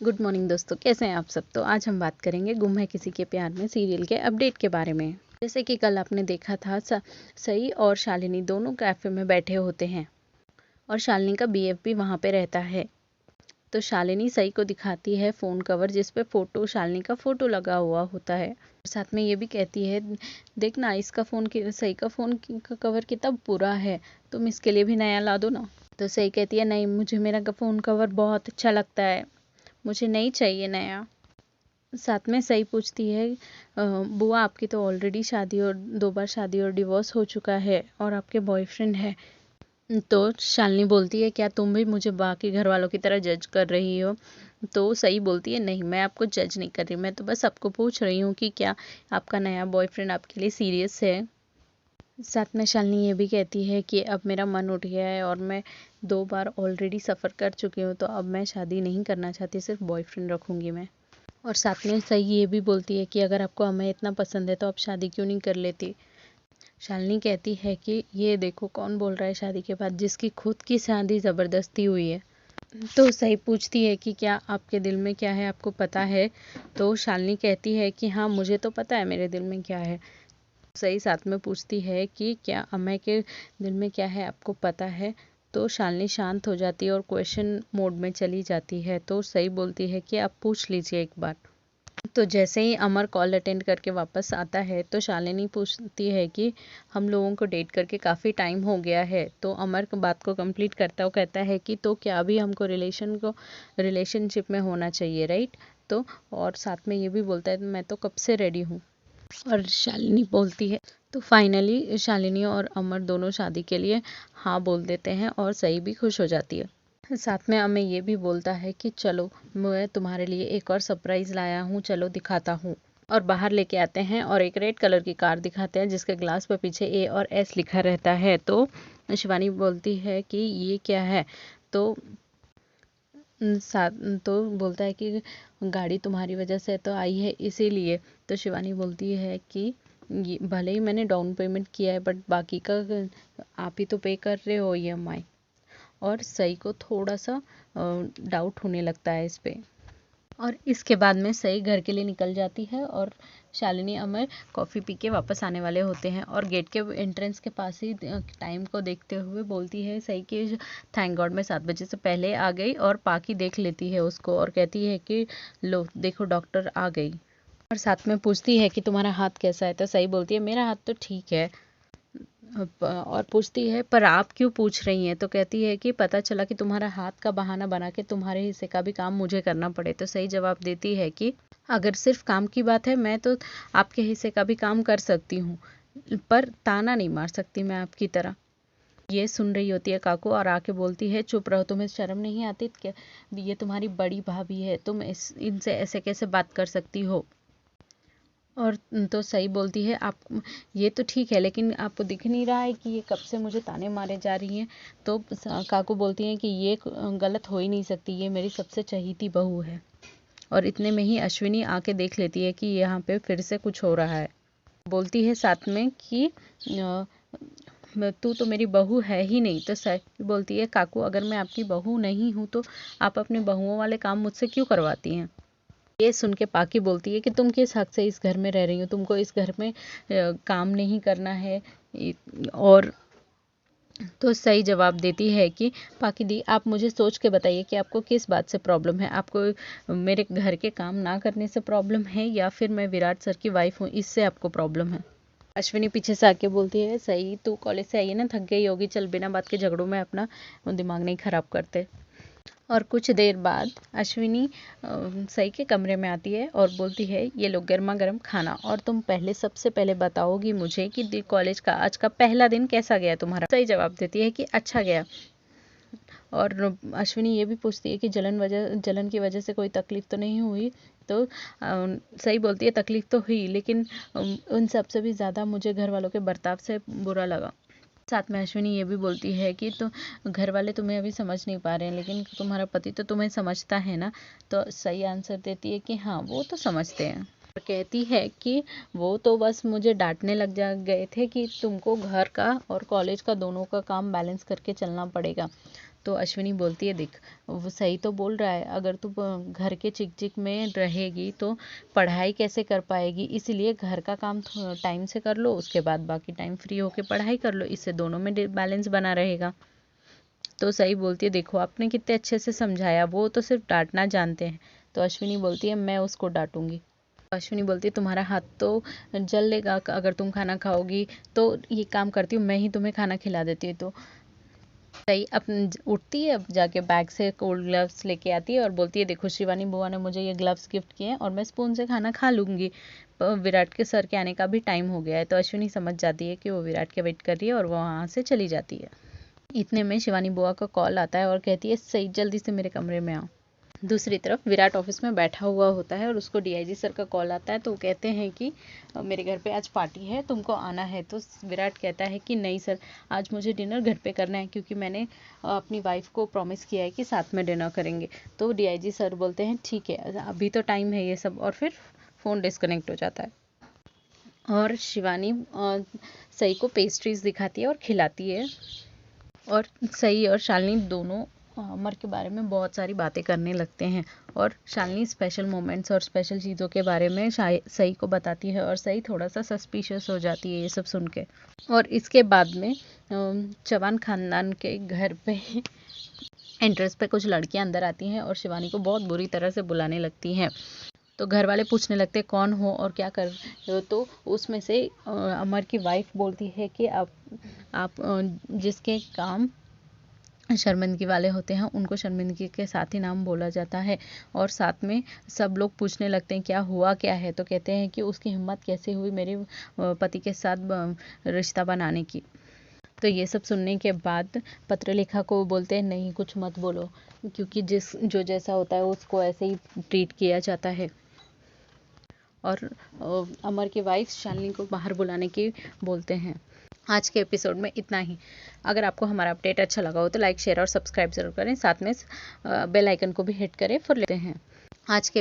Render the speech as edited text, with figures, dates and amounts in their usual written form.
Good morning दोस्तों, कैसे हैं आप सब। तो आज हम बात करेंगे गुम है किसी के प्यार में सीरियल के अपडेट के बारे में। जैसे कि कल आपने देखा था सई और शालिनी दोनों कैफे में बैठे होते हैं और शालिनी का बीएफ भी वहाँ पे रहता है। तो शालिनी सई को दिखाती है फ़ोन कवर जिस पे शालिनी का फ़ोटो लगा हुआ होता है। साथ में ये भी कहती है, देखना इसका सई का फ़ोन का कवर कितना बुरा है, तुम इसके लिए भी नया ला दो ना। तो सई कहती है, नहीं मुझे मेरा फ़ोन कवर बहुत अच्छा लगता है, मुझे नहीं चाहिए नया। साथ में सई पूछती है, बुआ आपकी तो ऑलरेडी शादी और 2 बार शादी और डिवोर्स हो चुका है और आपके बॉयफ्रेंड है। तो शालिनी बोलती है, क्या तुम भी मुझे बाकी घर वालों की तरह जज कर रही हो। तो सई बोलती है, नहीं मैं आपको जज नहीं कर रही, मैं तो बस आपको पूछ रही हूँ कि क्या आपका नया बॉयफ्रेंड आपके लिए सीरियस है। साथ में शालिनी ये भी कहती है कि अब मेरा मन उठ गया है और मैं 2 बार ऑलरेडी सफ़र कर चुकी हूँ, तो अब मैं शादी नहीं करना चाहती, सिर्फ बॉयफ्रेंड रखूँगी मैं। और साथ में सई ये भी बोलती है कि अगर आपको हमें इतना पसंद है तो आप शादी क्यों नहीं कर लेती। शालिनी कहती है कि ये देखो कौन बोल रहा है शादी के बाद, जिसकी खुद की शादी ज़बरदस्ती हुई है। तो सई पूछती है कि क्या आपके दिल में क्या है आपको पता है। तो शालिनी कहती है कि हाँ मुझे तो पता है मेरे दिल में क्या है। सई साथ में पूछती है कि क्या अमय के दिल में क्या है आपको पता है। तो शालिनी शांत हो जाती है और क्वेश्चन मोड में चली जाती है। तो सई बोलती है कि आप पूछ लीजिए एक बार। तो जैसे ही अमर कॉल अटेंड करके वापस आता है तो शालिनी पूछती है कि हम लोगों को डेट करके काफ़ी टाइम हो गया है। तो अमर बात को कंप्लीट करता वो कहता है कि तो क्या अभी हमको रिलेशनशिप में होना चाहिए, राइट। तो और साथ में ये भी बोलता है मैं तो कब से रेडी हूँ। और शालिनी बोलती है, तो फाइनली शालिनी और अमर दोनों शादी के लिए हाँ बोल देते हैं और सई भी खुश हो जाती है। साथ में अमर ये भी बोलता है कि चलो मैं तुम्हारे लिए एक और सरप्राइज़ लाया हूँ, चलो दिखाता हूँ। और बाहर लेके आते हैं और एक रेड कलर की कार दिखाते हैं जिसके ग्लास पर पीछे ए और एस लिखा रहता है। तो शिवानी बोलती है कि ये क्या है। तो साथ तो बोलता है कि गाड़ी तुम्हारी वजह से तो आई है इसीलिए। तो शिवानी बोलती है कि भले ही मैंने डाउन पेमेंट किया है बट बाकी का आप ही तो पे कर रहे हो ईएमआई। और सई को थोड़ा सा डाउट होने लगता है इस पे। और इसके बाद में सई घर के लिए निकल जाती है और शालिनी अमर कॉफ़ी पी के वापस आने वाले होते हैं और गेट के एंट्रेंस के पास ही टाइम को देखते हुए बोलती है सई कि थैंक गॉड मैं 7 बजे से पहले आ गई। और पाकी देख लेती है उसको और कहती है कि लो देखो डॉक्टर आ गई। और साथ में पूछती है कि तुम्हारा हाथ कैसा है। तो सई बोलती है मेरा हाथ तो ठीक है। और पूछती है पर आप क्यों पूछ रही हैं। तो कहती है कि पता चला कि तुम्हारा हाथ का बहाना बना के तुम्हारे हिस्से का भी काम मुझे करना पड़े। तो सही जवाब देती है कि अगर सिर्फ काम की बात है मैं तो आपके हिस्से का भी काम कर सकती हूँ, पर ताना नहीं मार सकती मैं आपकी तरह। ये सुन रही होती है काकू और आके बोलती है चुप रहो, तुम्हें शर्म नहीं आती क्या, ये तुम्हारी बड़ी भाभी है, तुम इनसे ऐसे कैसे बात कर सकती हो। और तो सही बोलती है आप ये तो ठीक है लेकिन आपको दिख नहीं रहा है कि ये कब से मुझे ताने मारे जा रही हैं। तो काकू बोलती हैं कि ये गलत हो ही नहीं सकती, ये मेरी सबसे चहीती बहू है। और इतने में ही अश्विनी आके देख लेती है कि यहाँ पे फिर से कुछ हो रहा है। बोलती है साथ में कि तू तो मेरी बहू है ही नहीं। तो सही बोलती है काकू अगर मैं आपकी बहू नहीं हूँ तो आप अपने बहुओं वाले काम मुझसे क्यों करवाती हैं। ये सुन के पाकी बोलती है कि तुम किस हक से इस घर में रह रही हो, तुमको इस घर में काम नहीं करना है। और तो सही जवाब देती है कि पाकी दी आप मुझे सोच के बताइए कि आपको किस बात से प्रॉब्लम है, आपको मेरे घर के काम ना करने से प्रॉब्लम है या फिर मैं विराट सर की वाइफ हूँ इससे आपको प्रॉब्लम है। अश्विनी पीछे से आके बोलती है सही तू कॉलेज से आई है ना, थक गई होगी, चल बिना बात के झगड़ों में अपना दिमाग नहीं खराब करते। और कुछ देर बाद अश्विनी सई के कमरे में आती है और बोलती है ये लो गर्मा गर्म खाना, और तुम पहले सबसे पहले बताओगी मुझे कि कॉलेज का आज का पहला दिन कैसा गया तुम्हारा। सही जवाब देती है कि अच्छा गया। और अश्विनी ये भी पूछती है कि जलन की वजह से कोई तकलीफ तो नहीं हुई। तो सही बोलती है तकलीफ तो हुई लेकिन उन सबसे भी ज़्यादा मुझे घर वालों के बर्ताव से बुरा लगा। साथ में अश्विनी ये भी बोलती है कि तो घर वाले तुम्हें अभी समझ नहीं पा रहे हैं लेकिन तुम्हारा पति तो तुम्हें समझता है ना। तो सही आंसर देती है कि हाँ वो तो समझते हैं। और कहती है कि वो तो बस मुझे डांटने लग जा गए थे कि तुमको घर का और कॉलेज का दोनों का काम बैलेंस करके चलना पड़ेगा। तो अश्विनी बोलती है, देख वो सही तो बोल रहा है, अगर तू घर के चिक चिक में रहेगी तो पढ़ाई कैसे कर पाएगी, इसलिए घर का काम टाइम से कर लो, उसके बाद बाकी टाइम फ्री होके पढ़ाई कर लो, इससे दोनों में बैलेंस बना रहेगा। तो सही बोलती है, देखो आपने कितने अच्छे से समझाया, वो तो सिर्फ डांटना जानते हैं। तो अश्विनी बोलती है, मैं उसको डांटूंगी। अश्विनी बोलती है, तुम्हारा हाथ तो जल लेगा अगर तुम खाना खाओगी, तो ये काम करती हूँ, मैं ही तुम्हें खाना खिला देती हूँ। तो सही अपन उठती है, अब जाके बैग से कोल्ड ग्लव्स लेके आती है और बोलती है, देखो शिवानी बुआ ने मुझे ये ग्लव्स गिफ्ट किए हैं और मैं स्पून से खाना खा लूंगी। विराट के सर के आने का भी टाइम हो गया है। तो अश्विनी समझ जाती है कि वो विराट के वेट कर रही है और वो वहाँ से चली जाती है। इतने में शिवानी बुआ का कॉल आता है और कहती है, सही जल्दी से मेरे कमरे में आओ। दूसरी तरफ विराट ऑफिस में बैठा हुआ होता है और उसको डीआईजी सर का कॉल आता है। तो वो कहते हैं कि मेरे घर पे आज पार्टी है, तुमको आना है। तो विराट कहता है कि नहीं सर, आज मुझे डिनर घर पे करना है, क्योंकि मैंने अपनी वाइफ को प्रॉमिस किया है कि साथ में डिनर करेंगे। तो डीआईजी सर बोलते हैं, ठीक है, अभी तो टाइम है ये सब, और फिर फ़ोन डिस्कनेक्ट हो जाता है। और शिवानी सई को पेस्ट्रीज दिखाती है और खिलाती है। और सई और शालिनी दोनों अमर के बारे में बहुत सारी बातें करने लगते हैं और शालिनी स्पेशल मोमेंट्स और स्पेशल चीज़ों के बारे में सई को बताती है और सई थोड़ा सा सस्पिशियस हो जाती है ये सब सुन के। और इसके बाद में चौहान खानदान के घर पे एंट्रेंस पे कुछ लड़कियां अंदर आती हैं और शिवानी को बहुत बुरी तरह से बुलाने लगती हैं। तो घर वाले पूछने लगते हैं, कौन हो और क्या कर रहे हो। तो उसमें से अमर की वाइफ बोलती है कि आप जिसके काम शर्मिंदगी वाले होते हैं उनको शर्मिंदगी के साथ ही नाम बोला जाता है। और साथ में सब लोग पूछने लगते हैं, क्या हुआ क्या है। तो कहते हैं कि उसकी हिम्मत कैसे हुई मेरे पति के साथ रिश्ता बनाने की। तो ये सब सुनने के बाद पत्रलेखा को बोलते हैं, नहीं कुछ मत बोलो, क्योंकि जो जैसा होता है उसको ऐसे ही ट्रीट किया जाता है। और अमर की वाइफ शालिनी को बाहर बुलाने की बोलते हैं। आज के एपिसोड में इतना ही। अगर आपको हमारा अपडेट अच्छा लगा हो तो लाइक शेयर और सब्सक्राइब जरूर करें, साथ में बेल आइकन को भी हिट करें। फिर लेते हैं आज के